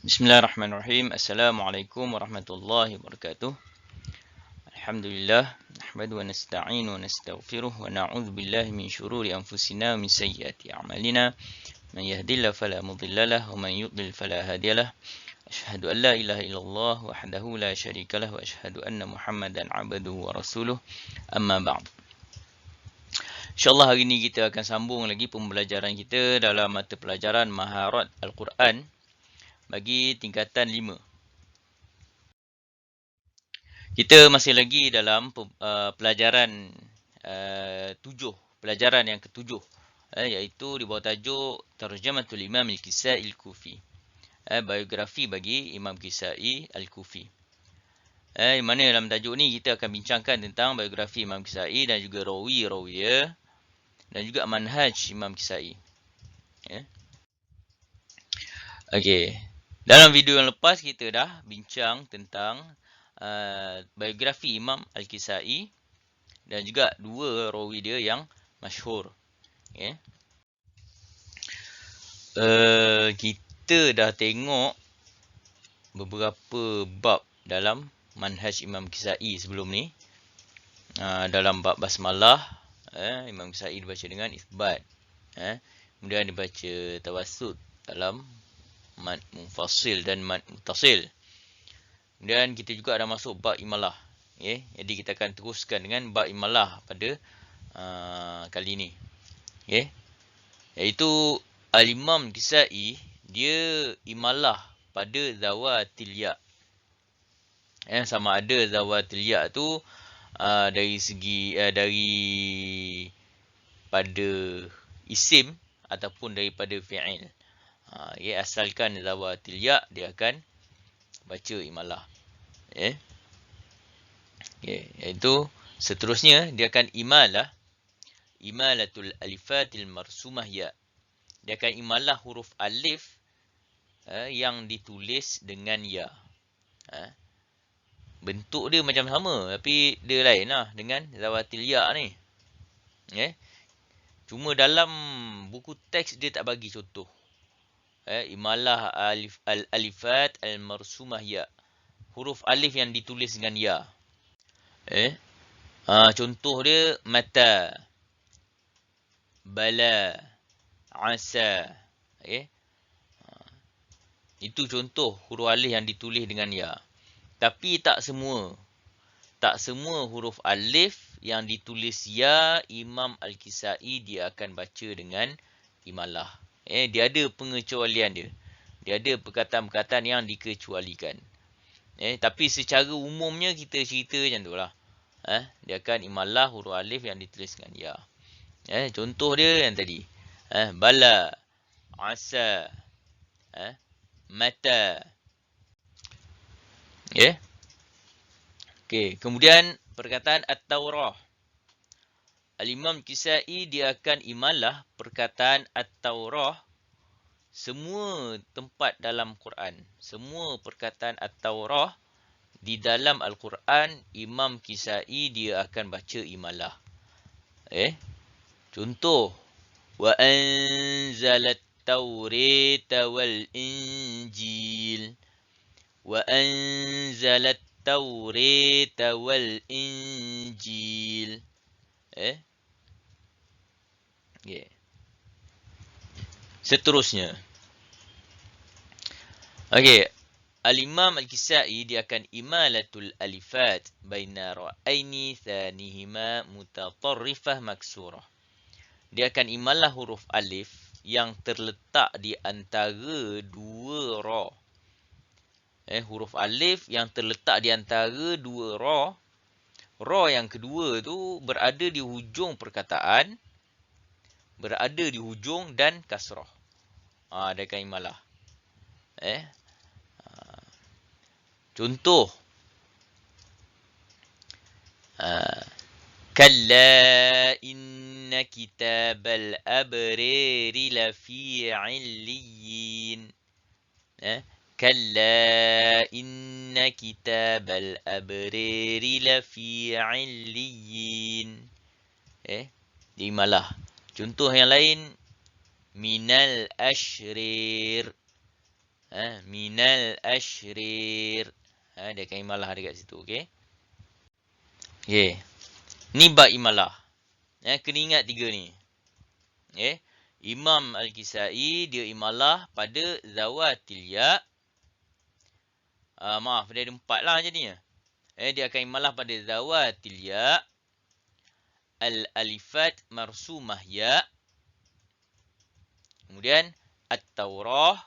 Bismillahirrahmanirrahim. Assalamualaikum warahmatullahi wabarakatuh. Alhamdulillah, nahmadu wa nasta'inu wa nastaghfiruh wa na'udzu billahi min syururi anfusina wa min sayyiati a'malina. Man yahdihillahu fala mudilla lahu wa man yudlil fala hadiyalah. Asyhadu an la ilaha illallah wahdahu la syarikalah wa asyhadu anna Muhammadan 'abduhu wa rasuluh. Amma ba'd. InsyaAllah hari ini kita akan sambung lagi pembelajaran kita dalam mata pelajaran Maharat Al-Quran bagi tingkatan 5. Kita masih lagi dalam pelajaran 7, pelajaran yang ke-7, iaitu di bawah tajuk Tarjamatul Imam Al-Kisai Al-Kufi, biografi bagi Imam Kisai Al-Kufi. Di mana dalam tajuk ni kita akan bincangkan tentang biografi Imam Kisai dan juga rawi-rawiya dan juga manhaj Imam Kisai. Okey. Dalam video yang lepas kita dah bincang tentang biografi Imam Al-Kisai dan juga dua rawi dia yang masyhur. Okay. Kita dah tengok beberapa bab dalam manhaj Imam Kisai sebelum ni. Dalam bab basmalah, Imam Kisai dibaca dengan isbat. Kemudian dibaca tawassut dalam mad munfasil dan mad muttasil. Kemudian kita juga ada masuk bab imalah. Okay. Jadi kita akan teruskan dengan bab imalah pada kali ini. Okay. Iaitu Al-Imam Kisai, dia imalah pada zawatil ya. Sama ada zawatil ya tu dari segi dari pada isim ataupun daripada fi'il. Asalkan zawatil ya, dia akan baca imalah. Iaitu seterusnya dia akan imalah, imalatul alifatil marsumah ya. Dia akan imalah huruf alif yang ditulis dengan ya. Bentuk dia macam sama tapi dia lain lah dengan zawatil ya ni. Cuma dalam buku teks dia tak bagi contoh. Imalah al-alifat al-marsumah ya. Huruf alif yang ditulis dengan ya. Contoh dia mata, bala, asa. Itu contoh huruf alif yang ditulis dengan ya. Tapi tak semua. Tak semua huruf alif yang ditulis ya Imam Al-Kisai dia akan baca dengan imalah. Dia ada pengecualian dia. Dia ada perkataan-perkataan yang dikecualikan. Tapi secara umumnya kita cerita macam tu lah. Dia akan imalah huruf alif yang ditulis dengan ya. Contoh dia yang tadi. Bala, asa, mata. Okey, kemudian perkataan at-taurah. Al-Imam Kisai dia akan imalah perkataan at-taurah semua tempat dalam Quran. Semua perkataan at-taurah di dalam Al-Quran, Imam Kisai dia akan baca imalah. Contoh, wa anzalat taurata wal injil. Wa anzalat taurata wal injil. Seterusnya. Al-Imam Al-Kisai dia akan imalatul alifat baina ra'aini thanihima mutatarrifah maksurah. Dia akan imalah huruf alif yang terletak di antara dua ra. Huruf alif yang terletak di antara dua ra. Ra yang kedua tu berada di hujung perkataan, berada di hujung dan kasrah. Dia akan imalah. Contoh. Kalla inna kitabal abrari lafi 'illiyin. Kalla inna kitabal abrari lafi 'illiyin. Dia imalah. Contoh yang lain, minal ashrir. Minal ashrir. Dia akan imalah dekat situ. Okey. Okey. Ni bab imalah. Kena ingat tiga ni. Okay. Imam Al-Kisai dia imalah pada zawatil ya. Maaf, dia ada 4 lah jadinya. Dia akan imalah pada zawatil ya, al-alifat marsumah ya, kemudian at-taurah,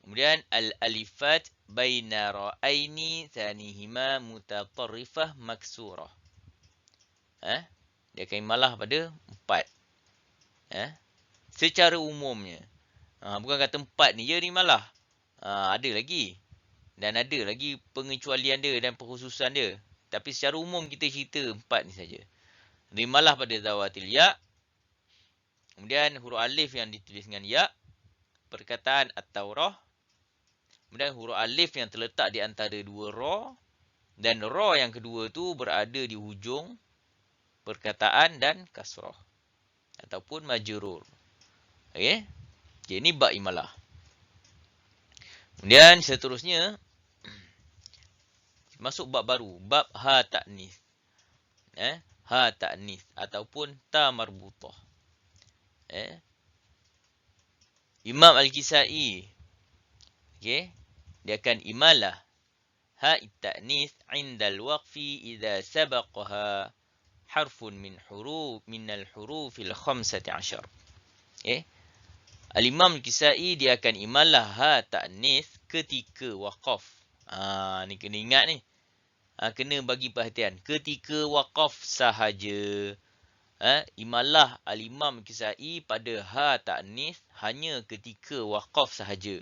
kemudian al-alifat baina ra'aini thanihima mutatarrifah maksurah. Dia akan imalah pada 4. Secara umumnya. Bukan kata 4 ni je ni malah. Ada lagi. Dan ada lagi pengecualian dia dan perkhususan dia. Tapi secara umum kita cerita 4 ni saja. Rimalah pada zawatil ya. Kemudian huruf alif yang ditulis dengan ya. Perkataan at-taurah. Kemudian huruf alif yang terletak di antara dua ra. Dan ra yang kedua tu berada di hujung perkataan dan kasrah. Ataupun majrur. Okey. Okay, ini bab imalah. Kemudian seterusnya. Masuk bab baru. Bab ha ta'nis. Ha ta'nis. Ataupun ta marbutah. Imam Al-Kisai. Okay. Dia akan imalah. Ha ta'nis indal waqfi idha sabaqaha harfun min al-hurufil khamsati asyar. Okay. Al-Imam Al-Kisai dia akan imalah ha ta'nis ketika waqaf. Ni kena ingat ni. Kena bagi perhatian. Ketika waqaf sahaja. Imalah Al-Imam Kisai pada ha ta'nis hanya ketika waqaf sahaja.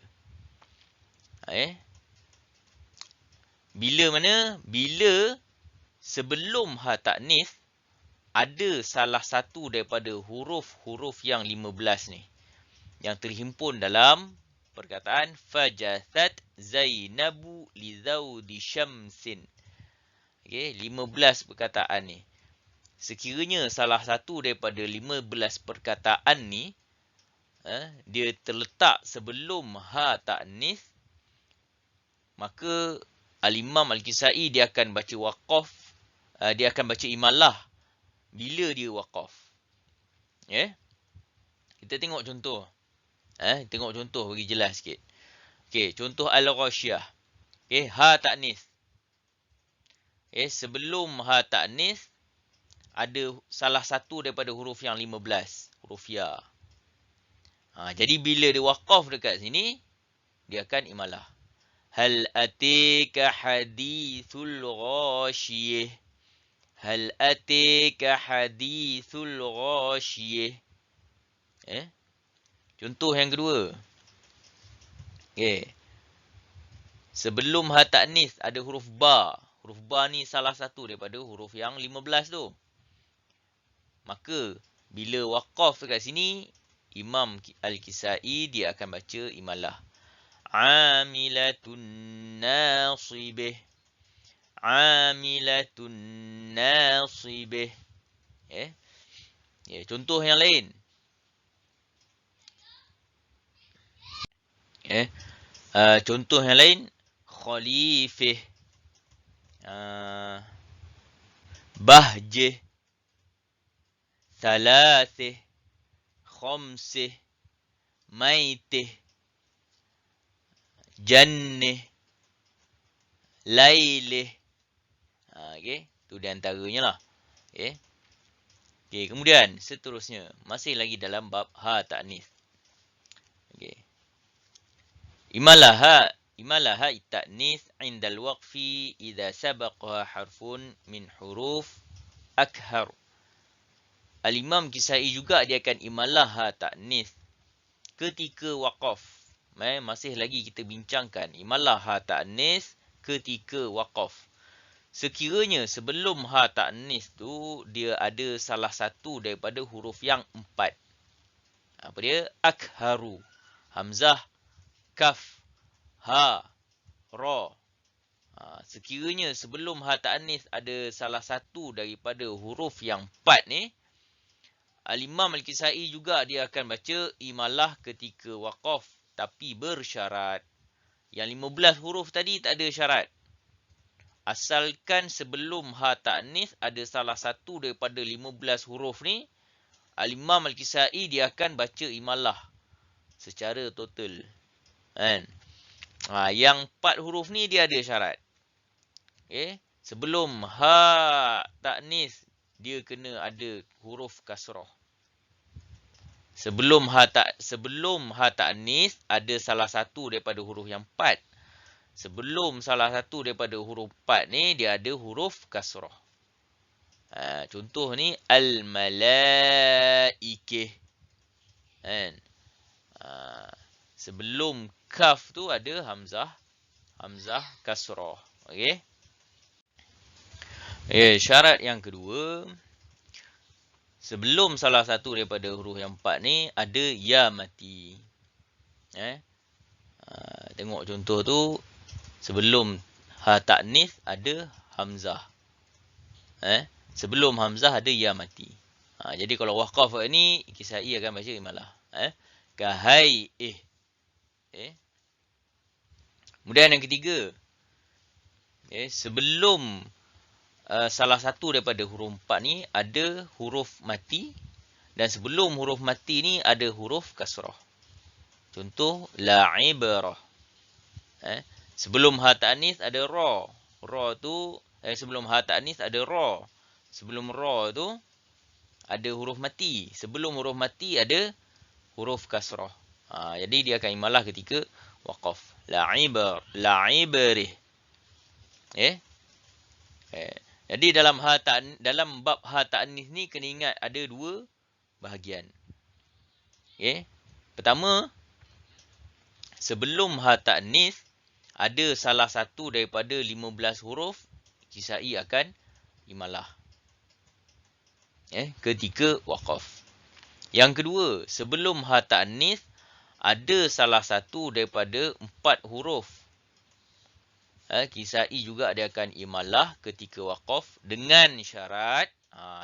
Bila mana? Bila sebelum ha ta'nis ada salah satu daripada huruf-huruf yang 15 ni. Yang terhimpun dalam perkataan fajathat Zainabu li zawdi syamsin. Okey, 15 perkataan ni. Sekiranya salah satu daripada 15 perkataan ni dia terletak sebelum ha ta'nis, maka Al-Imam Al-Kisai dia akan baca waqaf, dia akan baca imalah bila dia waqaf. Kita tengok contoh. Tengok contoh bagi jelas sikit. Okey, contoh al-ghasyiyah. Okey, ha ta'nis. Sebelum ha ta'nis ada salah satu daripada huruf yang 15, huruf ya. Jadi bila dia waqaf dekat sini, dia akan imalah. Hal atika hadithul ghasyiyah. Hal atika hadithul ghasyiyah. Contoh yang kedua. Sebelum ha ta'nis ada huruf ba. Huruf ba ni salah satu daripada huruf yang 15 tu. Maka bila waqaf dekat sini, Imam Al-Kisai dia akan baca imalah. Amilatun nasibih. Amilatun nasibih. Contoh yang lain. Contoh yang lain. Khalifih. Bahjih. Thalathih. Khamsih. Maitih. Jannih. Lailih. Tu di antaranya lah. Kemudian seterusnya. Masih lagi dalam bab ha ta'nis. Imalaha ta'nis indal waqfi idza sabaqa harfun min huruf akhar. Al-Imam Kisai juga dia akan imalah ha ta'nis ketika waqaf. Masih lagi kita bincangkan imalah ha ta'nis ketika waqaf. Sekiranya sebelum ha ta'nis tu dia ada salah satu daripada huruf yang 4. Apa dia? Akharu. Hamzah, kaf, ha, ra. Sekiranya sebelum ha ta'nis ada salah satu daripada huruf yang 4 ni, Al-Imam Al-Kisai juga dia akan baca imalah ketika waqaf. tapi bersyarat. Yang 15 huruf tadi tak ada syarat. Asalkan sebelum ha ta'nis ada salah satu daripada 15 huruf ni, Al-Imam Al-Kisai dia akan baca imalah secara total. Kan? Yang 4 huruf ni dia ada syarat. Okay? Sebelum ha ta'nis dia kena ada huruf kasrah. Sebelum ha ta'nis ada salah satu daripada huruf yang 4. Sebelum salah satu daripada huruf 4 ni dia ada huruf kasrah. Contoh ni al-malaikih. Kan? Sebelum kaf tu ada hamzah kasrah. Okey. Syarat yang kedua, sebelum salah satu daripada huruf yang 4 ni ada ya mati. Tengok contoh tu, sebelum ha ta'nis ada hamzah. Sebelum hamzah ada ya mati. Jadi kalau waqaf ni Kisai akan baca imalah. Kahai Kemudian yang ketiga, sebelum salah satu daripada huruf 4 ni ada huruf mati, dan sebelum huruf mati ni ada huruf kasrah. Contoh la'ibrah. Sebelum ha ta'nis ada ra. Ra tu sebelum ha ta'nis ada ra. Sebelum ra tu ada huruf mati. Sebelum huruf mati ada huruf kasrah. Jadi dia akan imalah ketika waqaf. La'ibrih. Jadi dalam bab ha ta'nis ni kena ingat ada dua bahagian. Pertama, sebelum ha ta'nis ada salah satu daripada 15 huruf, Kisai akan imalah ketika waqaf. Yang kedua, sebelum ha ta'nis ada salah satu daripada 4 huruf, Kisai juga dia akan imalah ketika waqaf dengan syarat,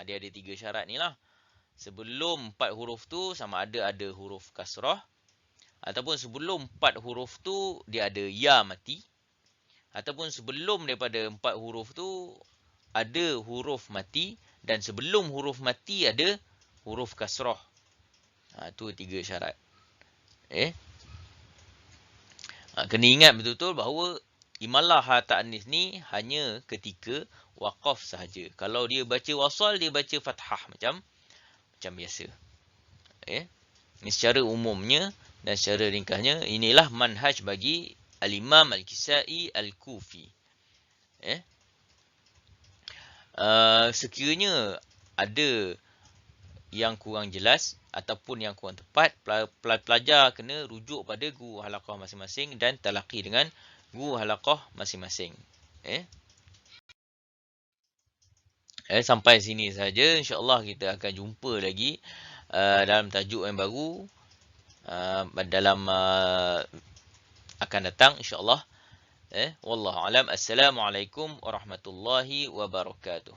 dia ada 3 syarat ni lah. Sebelum 4 huruf tu sama ada huruf kasrah, ataupun sebelum 4 huruf tu dia ada ya mati, ataupun sebelum daripada 4 huruf tu ada huruf mati, dan sebelum huruf mati ada huruf kasrah. Tu 3 syarat. Kena ingat betul-betul bahawa imalah ha ta'nis ni hanya ketika waqaf sahaja. Kalau dia baca wasal, dia baca fathah macam biasa. Ini secara umumnya dan secara ringkasnya, inilah manhaj bagi Al-Imam Al-Kisai Al-Kufi. Sekiranya ada yang kurang jelas ataupun yang kurang tepat, pelajar kena rujuk pada guru halaqah masing-masing dan talaqi dengan guru halaqah masing-masing. Sampai sini saja. InsyaAllah kita akan jumpa lagi dalam tajuk yang baru dalam akan datang insyaAllah. Wallahu alam. Assalamualaikum warahmatullahi wabarakatuh.